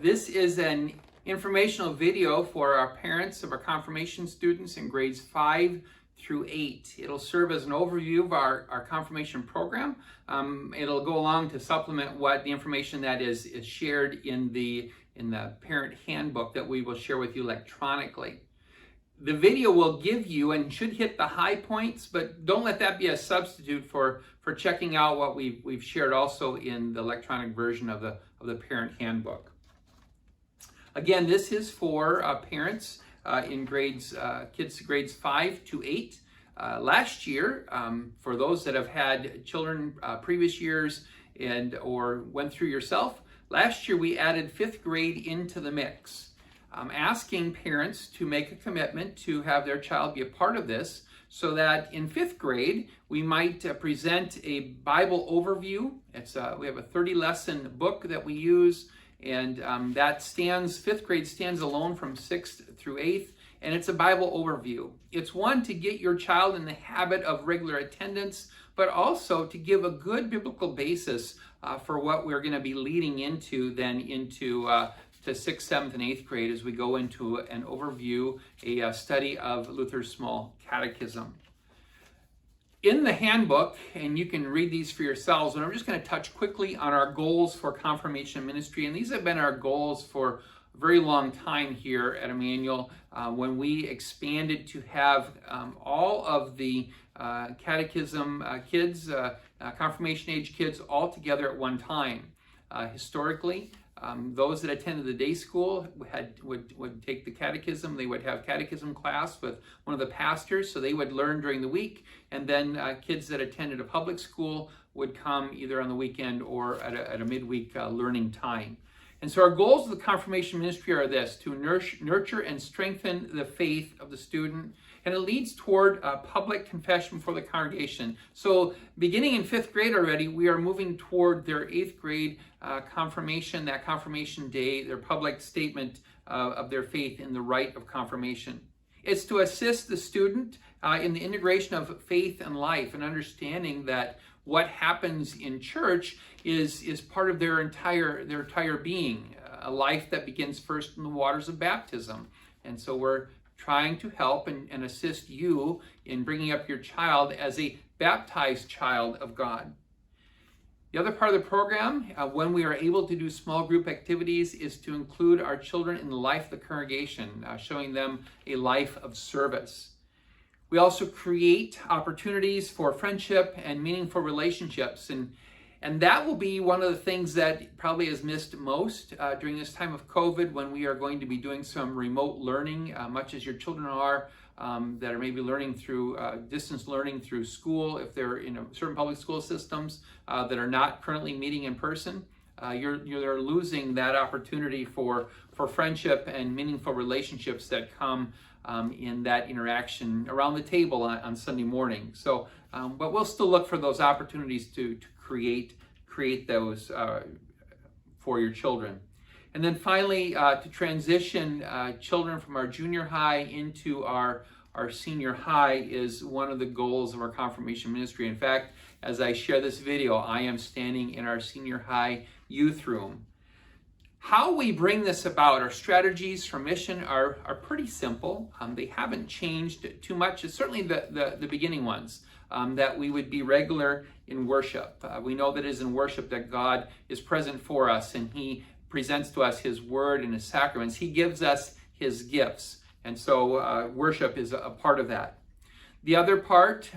This is an informational video for our parents of our confirmation students in grades 5 through 8. It'll serve as an overview of our confirmation program. It'll go along to supplement what the information that is shared in the parent handbook that we will share with you electronically. The video will give you and should hit the high points, but don't let that be a substitute for checking out what we've shared also in the electronic version of the parent handbook. Again, this is for parents in kids grades 5 to 8. Last year, for those that have had children previous years or went through yourself, last year we added 5th grade into the mix. Asking parents to make a commitment to have their child be a part of this, so that in 5th grade we might present a Bible overview. We have a 30-lesson book that we use, and that 5th grade stands alone from 6th through 8th, and it's a Bible overview. It's one to get your child in the habit of regular attendance, but also to give a good biblical basis for what we're going to be leading into to 6th, 7th, and 8th grade as we go into an overview, a study of Luther's Small Catechism. In the handbook, and you can read these for yourselves, and I'm just going to touch quickly on our goals for confirmation ministry, and these have been our goals for a very long time here at Immanuel, when we expanded to have all of the catechism kids, confirmation age kids, all together at one time. Historically, those that attended the day school would take the catechism. They would have catechism class with one of the pastors, so they would learn during the week, and then kids that attended a public school would come either on the weekend or at a midweek learning time. And so our goals of the confirmation ministry are this: to nurture and strengthen the faith of the student, and it leads toward public confession before the congregation. So beginning in 5th grade already, we are moving toward their 8th grade confirmation, that confirmation day, their public statement of their faith in the rite of confirmation. It's to assist the student in the integration of faith and life, and understanding that what happens in church is part of their entire being, a life that begins first in the waters of baptism. And so we're trying to help and assist you in bringing up your child as a baptized child of God. The other part of the program, when we are able to do small group activities, is to include our children in the life of the congregation, showing them a life of service. We also create opportunities for friendship and meaningful relationships, and that will be one of the things that probably is missed most during this time of COVID, when we are going to be doing some remote learning, much as your children are, that are maybe learning through distance learning through school, if they're in certain public school systems that are not currently meeting in person. You're losing that opportunity for friendship and meaningful relationships that come in that interaction around the table on Sunday morning. So, but we'll still look for those opportunities to create those for your children. And then finally, to transition children from our junior high into our senior high is one of the goals of our confirmation ministry. In fact, as I share this video, I am standing in our senior high youth room. How we bring this about, our strategies for mission are pretty simple. They haven't changed too much. It's certainly the beginning ones, that we would be regular in worship. We know that it is in worship that God is present for us, and He presents to us His word and His sacraments. He gives us His gifts, and so worship is a part of that. The other part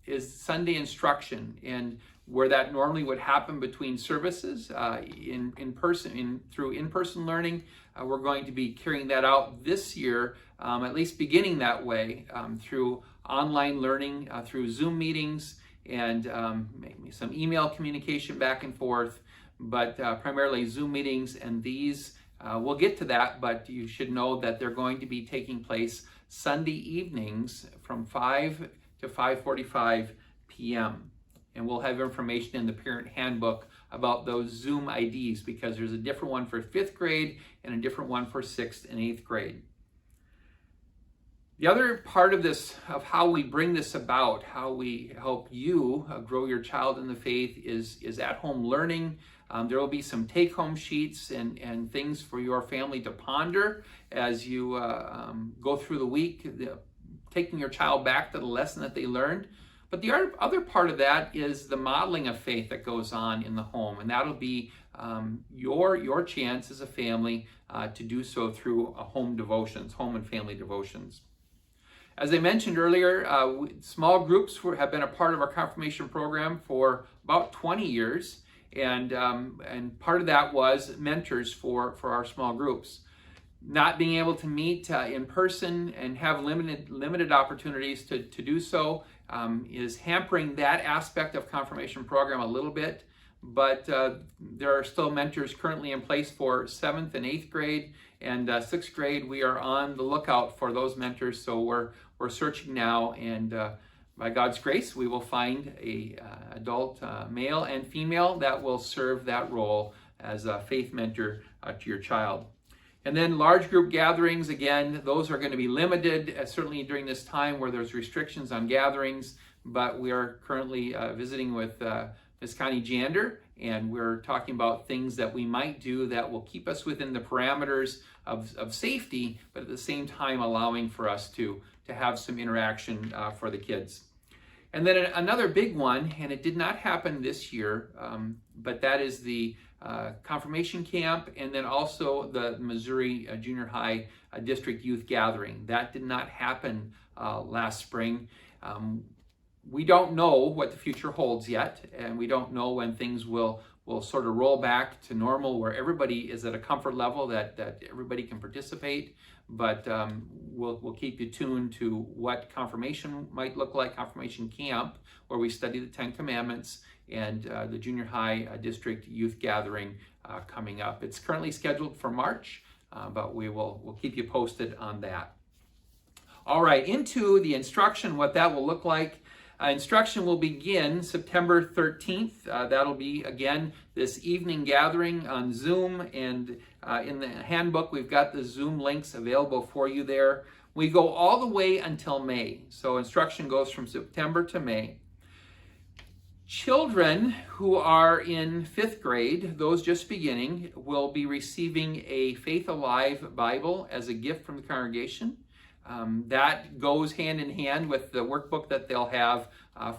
is Sunday instruction, and where that normally would happen between services through in-person learning. We're going to be carrying that out this year, at least beginning that way, through online learning, through Zoom meetings, and maybe some email communication back and forth, but primarily Zoom meetings. And these, we'll get to that, but you should know that they're going to be taking place Sunday evenings from 5 to 5:45 p.m. And we'll have information in the parent handbook about those Zoom IDs, because there's a different one for 5th grade and a different one for 6th and 8th grade. The other part of this, of how we bring this about, how we help you grow your child in the faith, is at-home learning. There will be some take-home sheets and things for your family to ponder as you go through the week, taking your child back to the lesson that they learned. But the other part of that is the modeling of faith that goes on in the home, and that'll be your chance as a family to do so through home devotions, home and family devotions. As I mentioned earlier, small groups have been a part of our confirmation program for about 20 years, and part of that was mentors for our small groups. Not being able to meet in person and have limited opportunities to do so is hampering that aspect of confirmation program a little bit, but there are still mentors currently in place for 7th and 8th grade, and 6th grade. We are on the lookout for those mentors, so we're searching now, and by God's grace, we will find a adult male and female that will serve that role as a faith mentor to your child. And then large group gatherings, again, those are going to be limited, certainly during this time where there's restrictions on gatherings, but we are currently visiting with Ms. Connie Jander, and we're talking about things that we might do that will keep us within the parameters of safety, but at the same time allowing for us to have some interaction for the kids. And then another big one, and it did not happen this year, but that is the confirmation camp, and then also the Missouri Junior High District Youth Gathering. That did not happen last spring. We don't know what the future holds yet, and we don't know when things will sort of roll back to normal, where everybody is at a comfort level that everybody can participate. But we'll keep you tuned to what confirmation might look like, confirmation camp, where we study the 10 Commandments, and the Junior High District Youth Gathering coming up. It's currently scheduled for March, but we'll keep you posted on that. All right, into the instruction, what that will look like. Instruction will begin September 13th. That'll be, again, this evening gathering on Zoom, and in the handbook, we've got the Zoom links available for you there. We go all the way until May, so instruction goes from September to May. Children who are in 5th grade, those just beginning, will be receiving a Faith Alive Bible as a gift from the congregation. That goes hand in hand with the workbook that they'll have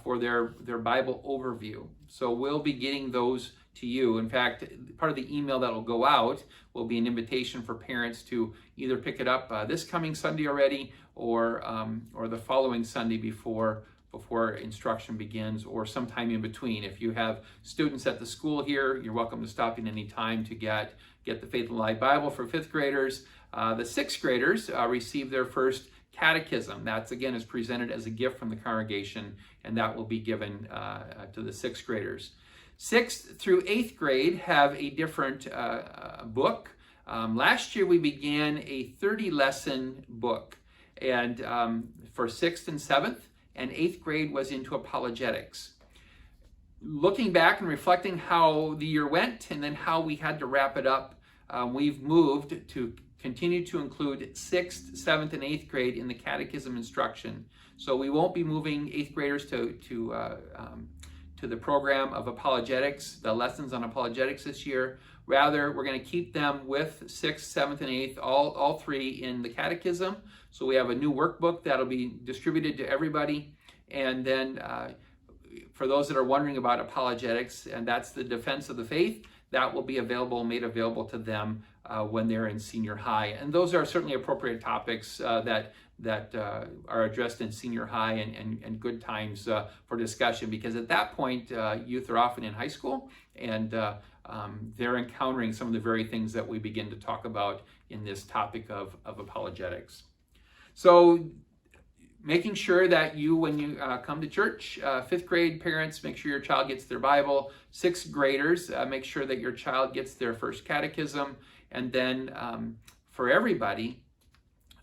for their Bible overview. So we'll be getting those to you. In fact, part of the email that will go out will be an invitation for parents to either pick it up this coming Sunday already, or the following Sunday before instruction begins, or sometime in between. If you have students at the school here, you're welcome to stop in any time to get the Faith Alive Bible for 5th graders. The 6th graders receive their first catechism. That's, again, is presented as a gift from the congregation, and that will be given to the 6th graders. 6th through 8th grade have a different book. Last year we began a 30-lesson book, and for 6th and 7th, and 8th grade was into apologetics. Looking back and reflecting how the year went and then how we had to wrap it up, we've moved to continue to include 6th, 7th, and 8th grade in the catechism instruction. So we won't be moving 8th graders to the program of apologetics, the lessons on apologetics this year. Rather, we're going to keep them with 6th, 7th, and 8th, all three in the catechism. So we have a new workbook that'll be distributed to everybody. And then for those that are wondering about apologetics, and that's the defense of the faith, that will be made available to them when they're in senior high. And those are certainly appropriate topics that are addressed in senior high, and good times for discussion, because at that point, youth are often in high school, and they're encountering some of the very things that we begin to talk about in this topic of apologetics. So making sure that when you come to church, 5th grade parents, make sure your child gets their Bible. 6th graders, make sure that your child gets their first catechism. And then for everybody,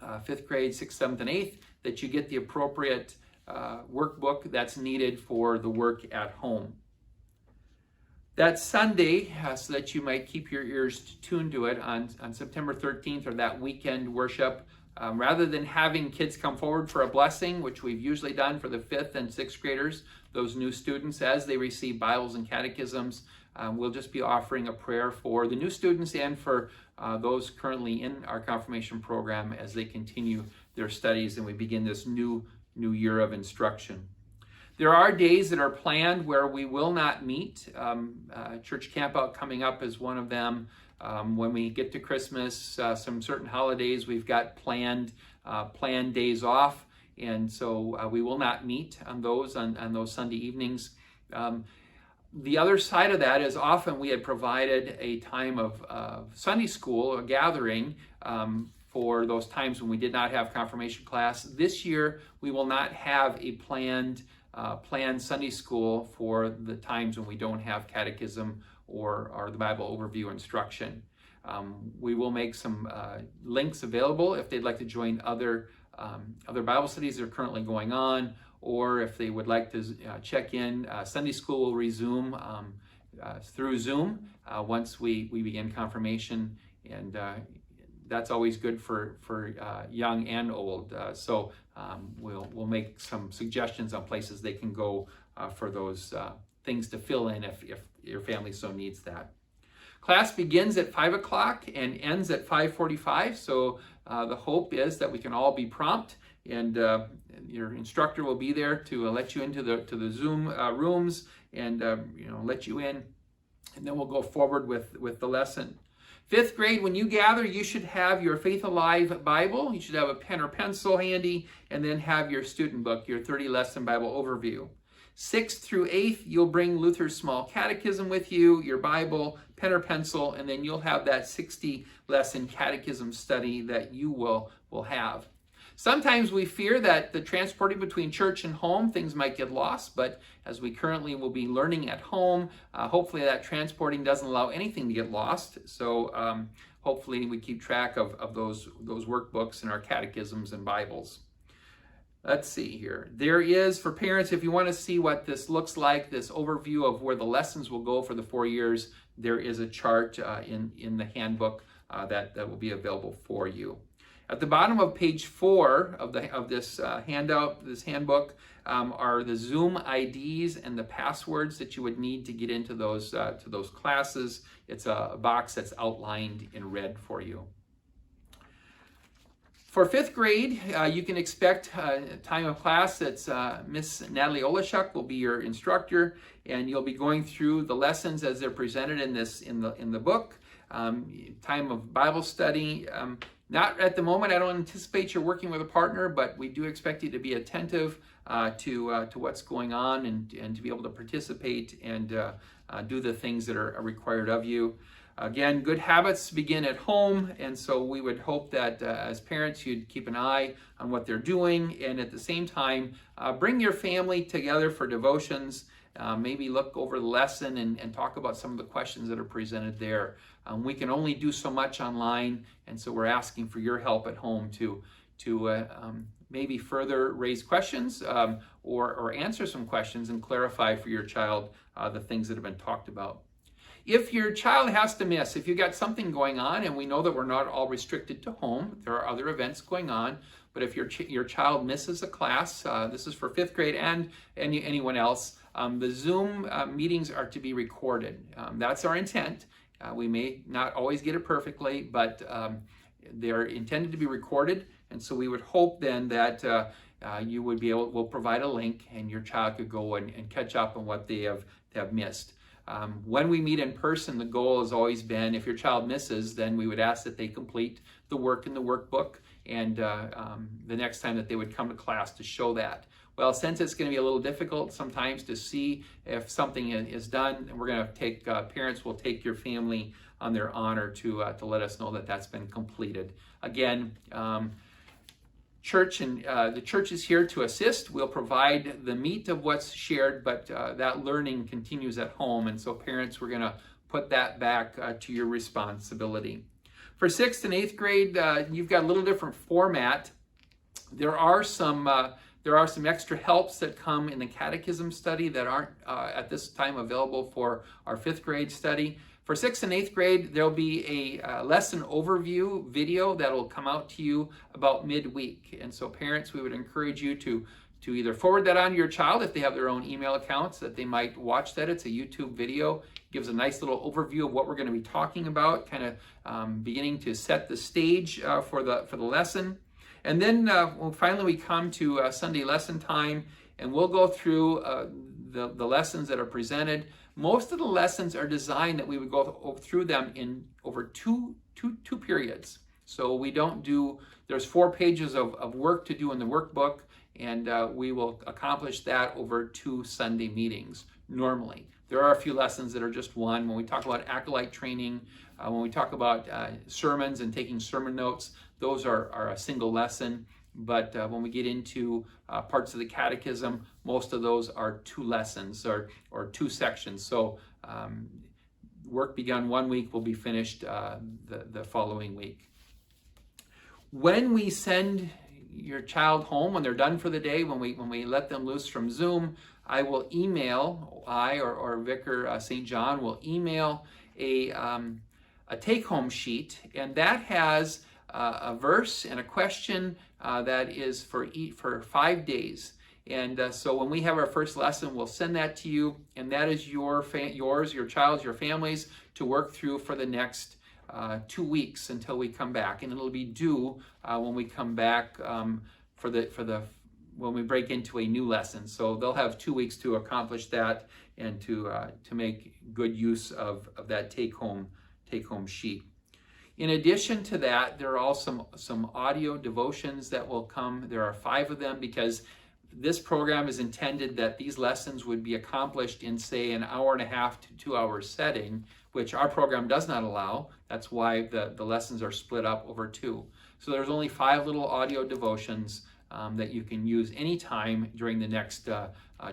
5th grade, 6th, 7th, and 8th, that you get the appropriate workbook that's needed for the work at home. That Sunday, so that you might keep your ears tuned to it, on September 13th, or that weekend worship, Rather than having kids come forward for a blessing, which we've usually done for the 5th and 6th graders, those new students, as they receive Bibles and catechisms, we'll just be offering a prayer for the new students and for those currently in our confirmation program as they continue their studies and we begin this new year of instruction. There are days that are planned where we will not meet. Church Campout coming up is one of them. When we get to Christmas, some certain holidays, we've got planned days off, and so we will not meet on those Sunday evenings. The other side of that is often we had provided a time of Sunday school, a gathering, for those times when we did not have confirmation class. This year, we will not have a planned Sunday school for the times when we don't have catechism or the Bible overview instruction. We will make some links available if they'd like to join other Bible studies that are currently going on, or if they would like to check in. Sunday school will resume through Zoom once we begin confirmation, and that's always good for young and old. So we'll make some suggestions on places they can go for those things to fill in if your family so needs that. Class begins at 5 o'clock and ends at 5:45. So the hope is that we can all be prompt, and your instructor will be there to let you into the Zoom rooms and let you in, and then we'll go forward with the lesson. 5th grade, when you gather, you should have your Faith Alive Bible. You should have a pen or pencil handy, and then have your student book, your 30-lesson Bible overview. 6th through 8th, you'll bring Luther's Small Catechism with you, your Bible, pen or pencil, and then you'll have that 60-lesson catechism study that you will have. Sometimes we fear that the transporting between church and home, things might get lost, but as we currently will be learning at home, hopefully that transporting doesn't allow anything to get lost. So hopefully we keep track of those workbooks and our catechisms and Bibles. Let's see here. There is, for parents, if you want to see what this looks like, this overview of where the lessons will go for the 4 years, there is a chart in the handbook that will be available for you. At the bottom of page 4 of this handout, this handbook, are the Zoom IDs and the passwords that you would need to get into those classes. It's a box that's outlined in red for you. For 5th grade, you can expect a time of class that's Miss Natalie Olashuk will be your instructor, and you'll be going through the lessons as they're presented in the book. Time of Bible study. Not at the moment. I don't anticipate you're working with a partner, but we do expect you to be attentive to what's going on and to be able to participate and do the things that are required of you. Again, good habits begin at home, and so we would hope that as parents you'd keep an eye on what they're doing, and at the same time bring your family together for devotions. Maybe look over the lesson and talk about some of the questions that are presented there. We can only do so much online, and so we're asking for your help at home to maybe further raise questions or answer some questions and clarify for your child the things that have been talked about. If your child has to miss, if you've got something going on, and we know that we're not all restricted to home, there are other events going on, but if your child misses a class, this is for 5th grade and anyone else, the Zoom meetings are to be recorded. That's our intent. We may not always get it perfectly, but they're intended to be recorded, and so we would hope then that you would be able, we'll provide a link, and your child could go and catch up on what they have missed. When we meet in person, the goal has always been, if your child misses, then we would ask that they complete the work in the workbook, and the next time that they would come to class to show that. Well, since it's going to be a little difficult sometimes to see if something is done, we're going to take, parents will take your family on their honor to let us know that that's been completed. Again, church and the church is here to assist. We'll provide the meat of what's shared, but that learning continues at home, and so parents, we're going to put that back to your responsibility. For 6th and 8th grade, you've got a little different format. There are some extra helps that come in the catechism study that aren't at this time available for our 5th grade study. For 6th and 8th grade, there'll be a lesson overview video that'll come out to you about midweek. And so parents, we would encourage you to either forward that on to your child if they have their own email accounts, that they might watch that. It's a YouTube video. It gives a nice little overview of what we're going to be talking about, kind of beginning to set the stage for the lesson. And then finally we come to Sunday lesson time, and we'll go through the lessons that are presented. Most of the lessons are designed that we would go through them in over two periods. So we don't do, there's 4 pages of work to do in the workbook, and we will accomplish that over 2 Sunday meetings normally. There are a few lessons that are just one. When we talk about acolyte training, when we talk about sermons and taking sermon notes, those are a single lesson. But when we get into parts of the catechism, most of those are 2 lessons or 2 sections. So work begun one week will be finished the following week. When we send your child home, when they're done for the day, when we let them loose from Zoom, I will email, or Vicar St. John will email a take-home sheet, and that has a verse and a question that is for 5 days. And so when we have our first lesson, we'll send that to you, and that is yours, your child's, your family's to work through for the next 2 weeks until we come back, and it'll be due when we come back when we break into a new lesson. So they'll have 2 weeks to accomplish that and to make good use of that take-home sheet. In addition to that, there are also some audio devotions that will come. There are 5 of them, because this program is intended that these lessons would be accomplished in, say, an hour and a half to 2 hour setting, which our program does not allow. That's why the lessons are split up over 2. So there's only 5 little audio devotions that you can use anytime during the next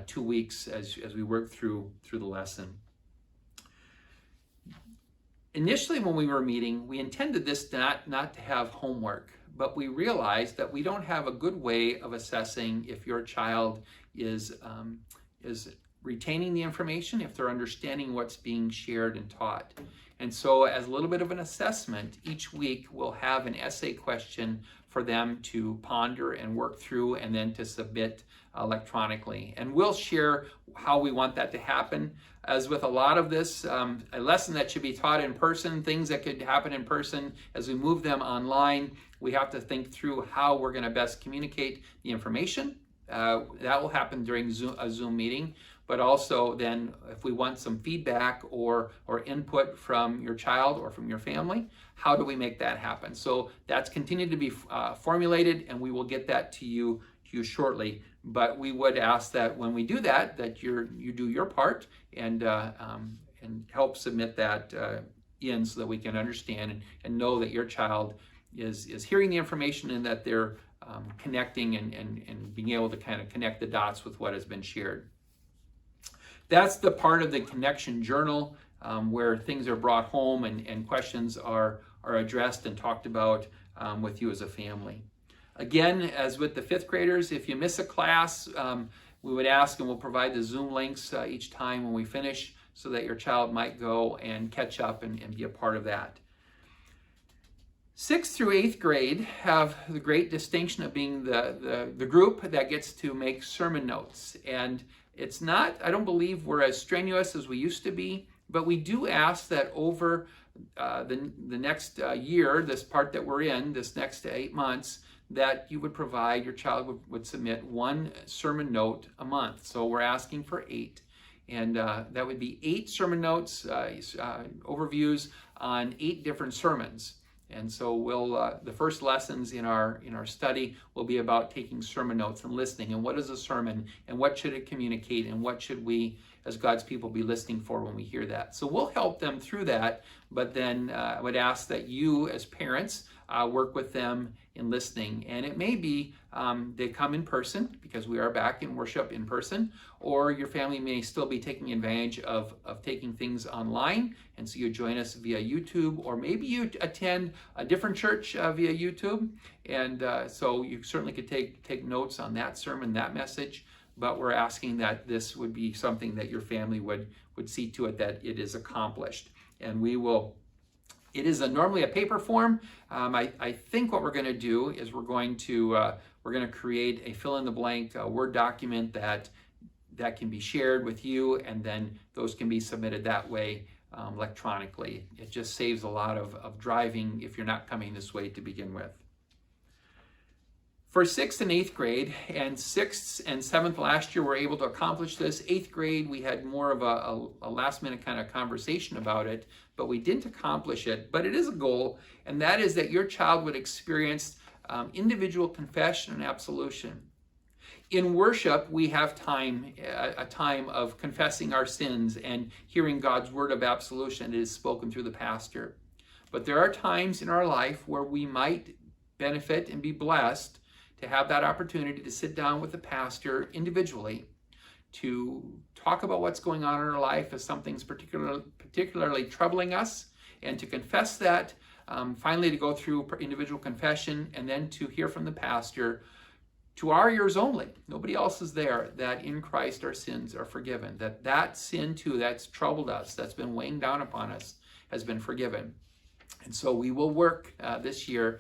2 weeks as we work through the lesson. Initially, when we were meeting, we intended this not to have homework, but we realized that we don't have a good way of assessing if your child is retaining the information, if they're understanding what's being shared and taught. And so as a little bit of an assessment, each week we'll have an essay question for them to ponder and work through, and then to submit electronically. And we'll share how we want that to happen. As with a lot of this, a lesson that should be taught in person, things that could happen in person, as we move them online, we have to think through how we're going to best communicate the information. That will happen during a Zoom meeting. But also then, if we want some feedback or input from your child or from your family, how do we make that happen? So that's continued to be formulated, and we will get that to you shortly. But we would ask that when we do that you do your part and help submit that in, so that we can understand and know that your child is hearing the information, and that they're connecting and being able to kind of connect the dots with what has been shared. That's the part of the connection journal where things are brought home and questions are addressed and talked about with you as a family. Again, as with the 5th graders, if you miss a class, we would ask, and we'll provide the Zoom links each time when we finish, so that your child might go and catch up and be a part of that. 6th through 8th grade have the great distinction of being the group that gets to make sermon notes. And it's not, I don't believe we're as strenuous as we used to be, but we do ask that over the next year, this part that we're in, this next 8 months, that you would provide, your child would submit 1 sermon note a month. So we're asking for 8. And that would be 8 sermon notes, overviews on 8 different sermons. And so the first lessons in our study will be about taking sermon notes and listening, and what is a sermon, and what should it communicate, and what should we as God's people be listening for when we hear that. So we'll help them through that, but then I would ask that you as parents work with them in listening. And it may be they come in person, because we are back in worship in person, or your family may still be taking advantage of taking things online, and so you join us via YouTube, or maybe you attend a different church via YouTube, and so you certainly could take notes on that sermon, that message. But we're asking that this would be something that your family would see to it that it is accomplished. and it is normally a paper form. I think what we're going to do is we're going to create a fill-in-the-blank Word document that can be shared with you, and then those can be submitted that way electronically. It just saves a lot of driving if you're not coming this way to begin with. For 6th and 8th grade, and 6th and 7th last year were able to accomplish this. 8th grade, we had more of a last-minute kind of conversation about it, but we didn't accomplish it. But it is a goal, and that is that your child would experience individual confession and absolution. In worship, we have a time of confessing our sins and hearing God's word of absolution that is spoken through the pastor. But there are times in our life where we might benefit and be blessed to have that opportunity to sit down with the pastor individually to talk about what's going on in our life as something's particularly troubling us, and to confess that, finally to go through individual confession, and then to hear from the pastor to our ears only, nobody else is there, that in Christ our sins are forgiven, that sin too that's troubled us, that's been weighing down upon us, has been forgiven. And so we will work this year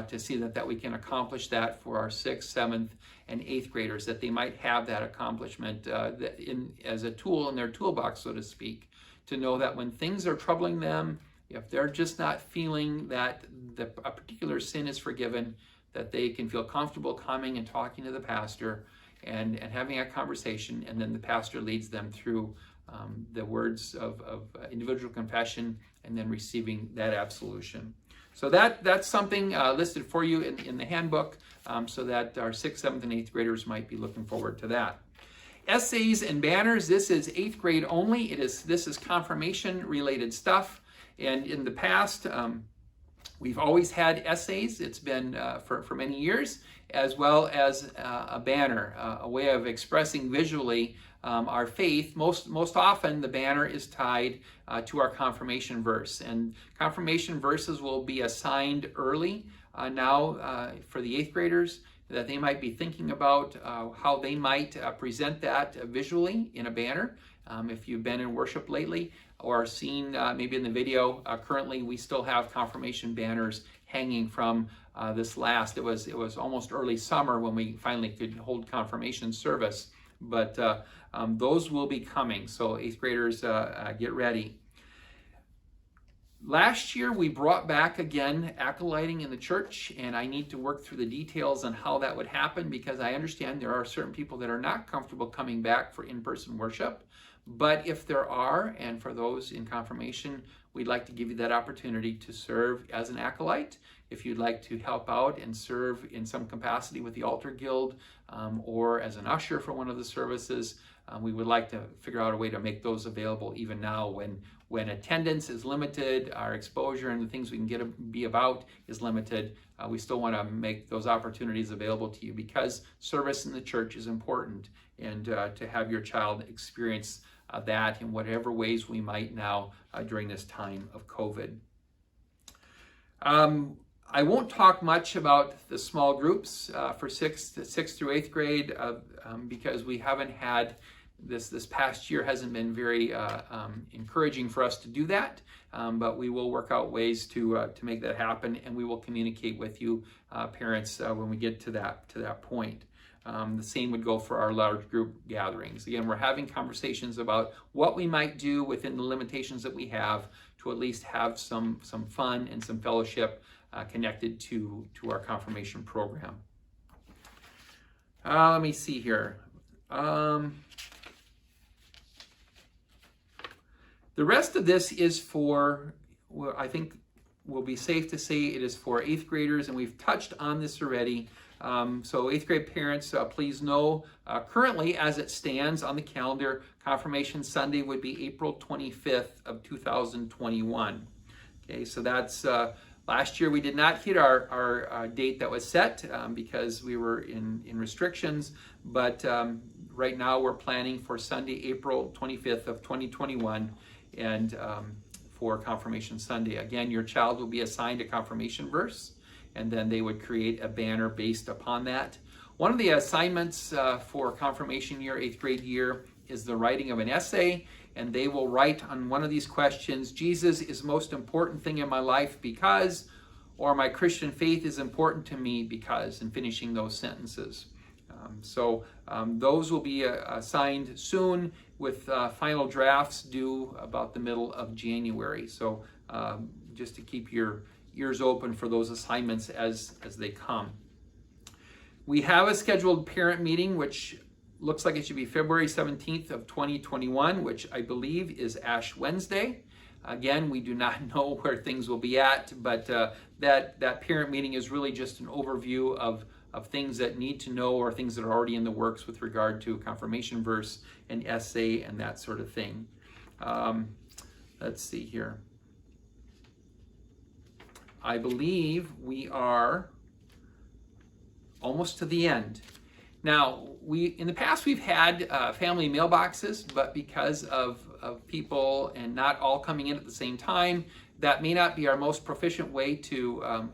to see that we can accomplish that for our 6th, 7th, and 8th graders, that they might have that accomplishment as a tool in their toolbox, so to speak, to know that when things are troubling them, if they're just not feeling that a particular sin is forgiven, that they can feel comfortable coming and talking to the pastor and having a conversation, and then the pastor leads them through the words of individual confession, and then receiving that absolution. So that's something listed for you in the handbook, so that our 6th, 7th, and 8th graders might be looking forward to that. Essays and banners, this is 8th grade only. This is confirmation-related stuff, and in the past, we've always had essays. It's been for many years, as well as a banner, a way of expressing visually our faith. Most often, the banner is tied to our confirmation verse, and confirmation verses will be assigned early now for the 8th graders, that they might be thinking about how they might present that visually in a banner. If you've been in worship lately or seen maybe in the video, currently we still have confirmation banners hanging from this last. It was almost early summer when we finally could hold confirmation service, but those will be coming. So 8th graders, get ready. Last year, we brought back again acolyting in the church, and I need to work through the details on how that would happen, because I understand there are certain people that are not comfortable coming back for in-person worship. But if there are, and for those in confirmation, we'd like to give you that opportunity to serve as an acolyte. If you'd like to help out and serve in some capacity with the Altar Guild, or as an usher for one of the services, we would like to figure out a way to make those available even now when attendance is limited, our exposure and the things we can be about is limited. We still want to make those opportunities available to you, because service in the church is important, and to have your child experience that in whatever ways we might now during this time of COVID. I won't talk much about the small groups for 6th through 8th grade because we haven't had this past year hasn't been very encouraging for us to do that, but we will work out ways to make that happen, and we will communicate with you parents when we get to that point. The same would go for our large group gatherings. Again, we're having conversations about what we might do within the limitations that we have to at least have some fun and some fellowship connected to our confirmation program. Let me see here. The rest of this is for, well, I think will be safe to say it is for 8th graders, and we've touched on this already. So 8th grade parents, please know, currently as it stands on the calendar, Confirmation Sunday would be April 25th of 2021. Okay, so that's, last year we did not hit our date that was set because we were in restrictions, but right now we're planning for Sunday, April 25th of 2021, and for Confirmation Sunday. Again, your child will be assigned a confirmation verse, and then they would create a banner based upon that. One of the assignments for confirmation year, 8th grade year, is the writing of an essay, and they will write on one of these questions, Jesus is the most important thing in my life because, or my Christian faith is important to me because, and finishing those sentences. Those will be assigned soon, with final drafts due about the middle of January. So just to keep your ears open for those assignments as they come. We have a scheduled parent meeting, which looks like it should be February 17th of 2021, which I believe is Ash Wednesday. Again, we do not know where things will be at, but that parent meeting is really just an overview of things that need to know, or things that are already in the works with regard to confirmation verse and essay and that sort of thing. Let's see here. I believe we are almost to the end. Now, in the past we've had family mailboxes, but because of people and not all coming in at the same time, that may not be our most efficient way to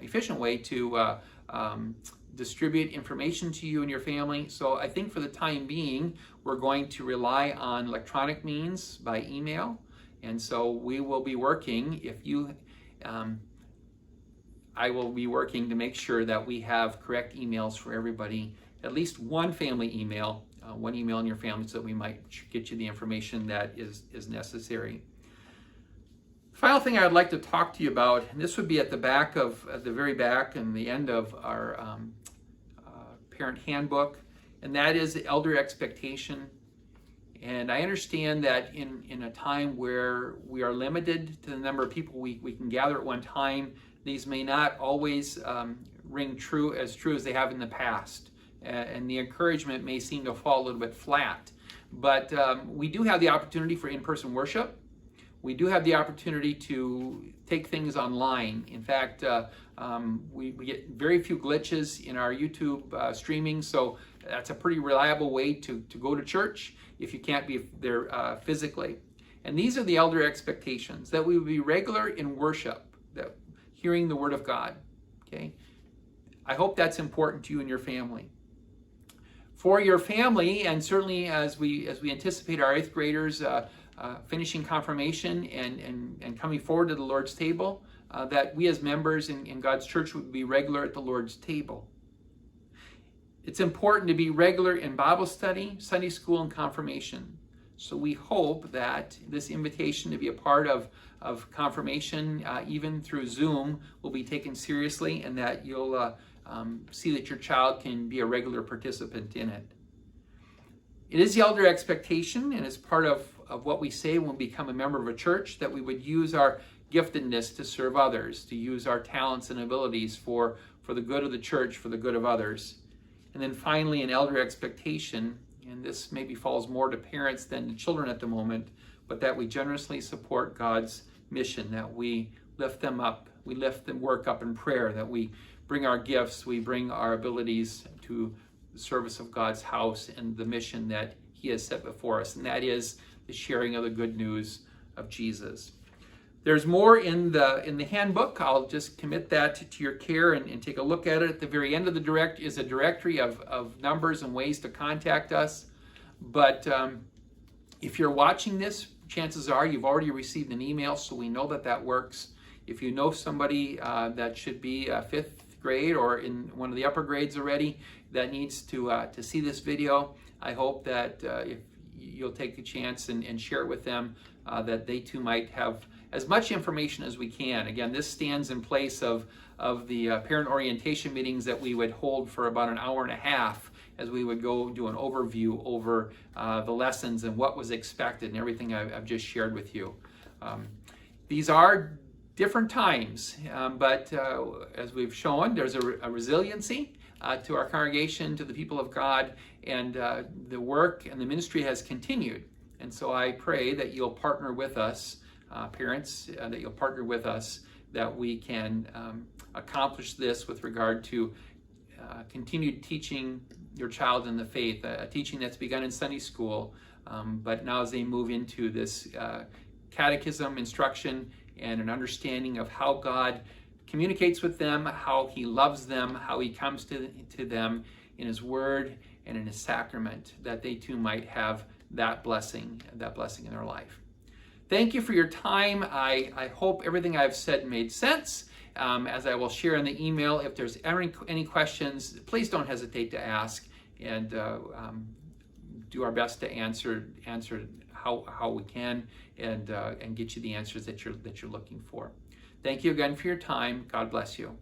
distribute information to you and your family. So I think for the time being, we're going to rely on electronic means by email. And so we will be working, I will be working to make sure that we have correct emails for everybody, at least one family email, one email in your family, so that we might get you the information that is necessary. Final thing I'd like to talk to you about, and this would be at the very back and the end of our parent handbook, and that is the elder expectation. And I understand that in a time where we are limited to the number of people we can gather at one time, these may not always ring true as they have in the past. And the encouragement may seem to fall a little bit flat. But we do have the opportunity for in-person worship. We do have the opportunity to take things online. In fact, we get very few glitches in our YouTube streaming, so that's a pretty reliable way to go to church if you can't be there physically. And these are the elder expectations, that we would be regular in worship, that hearing the Word of God. Okay, I hope that's important to you and your family. For your family, and certainly as we anticipate our 8th graders finishing confirmation and coming forward to the Lord's table, that we as members in God's church would be regular at the Lord's table. It's important to be regular in Bible study, Sunday school, and confirmation. So we hope that this invitation to be a part of confirmation, even through Zoom, will be taken seriously, and that you'll see that your child can be a regular participant in it. It is the elder expectation, and it's part of what we say when we become a member of a church, that we would use our giftedness to serve others, to use our talents and abilities for the good of the church, for the good of others. And then finally, an elder expectation, and this maybe falls more to parents than to children at the moment, but that we generously support God's mission, that we lift them up, we lift the work up in prayer, that we bring our gifts, we bring our abilities to the service of God's house and the mission that He has set before us, and that is the sharing of the good news of Jesus. There's more in the handbook. I'll just commit that to your care and take a look at it. At the very end of the is a directory of numbers and ways to contact us. But if you're watching this, chances are you've already received an email, so we know that works. If you know somebody that should be 5th grade or in one of the upper grades already that needs to see this video, I hope that if you'll take the chance and share it with them, that they too might have as much information as we can. Again, this stands in place of the parent orientation meetings that we would hold for about an hour and a half, as we would go do an overview over the lessons and what was expected and everything I've just shared with you. These are different times, but as we've shown, there's a resiliency to our congregation, to the people of God, and the work and the ministry has continued. And so I pray that you'll partner with us, parents, that you'll partner with us, that we can accomplish this with regard to continued teaching your child in the faith, a teaching that's begun in Sunday school, but now as they move into this catechism instruction and an understanding of how God communicates with them, how He loves them, how He comes to them in His Word and in His sacrament, that they too might have that blessing in their life. Thank you for your time. I hope everything I've said made sense. As I will share in the email, if there's any questions, please don't hesitate to ask, and do our best to answer how we can, and get you the answers that you're looking for. Thank you again for your time. God bless you.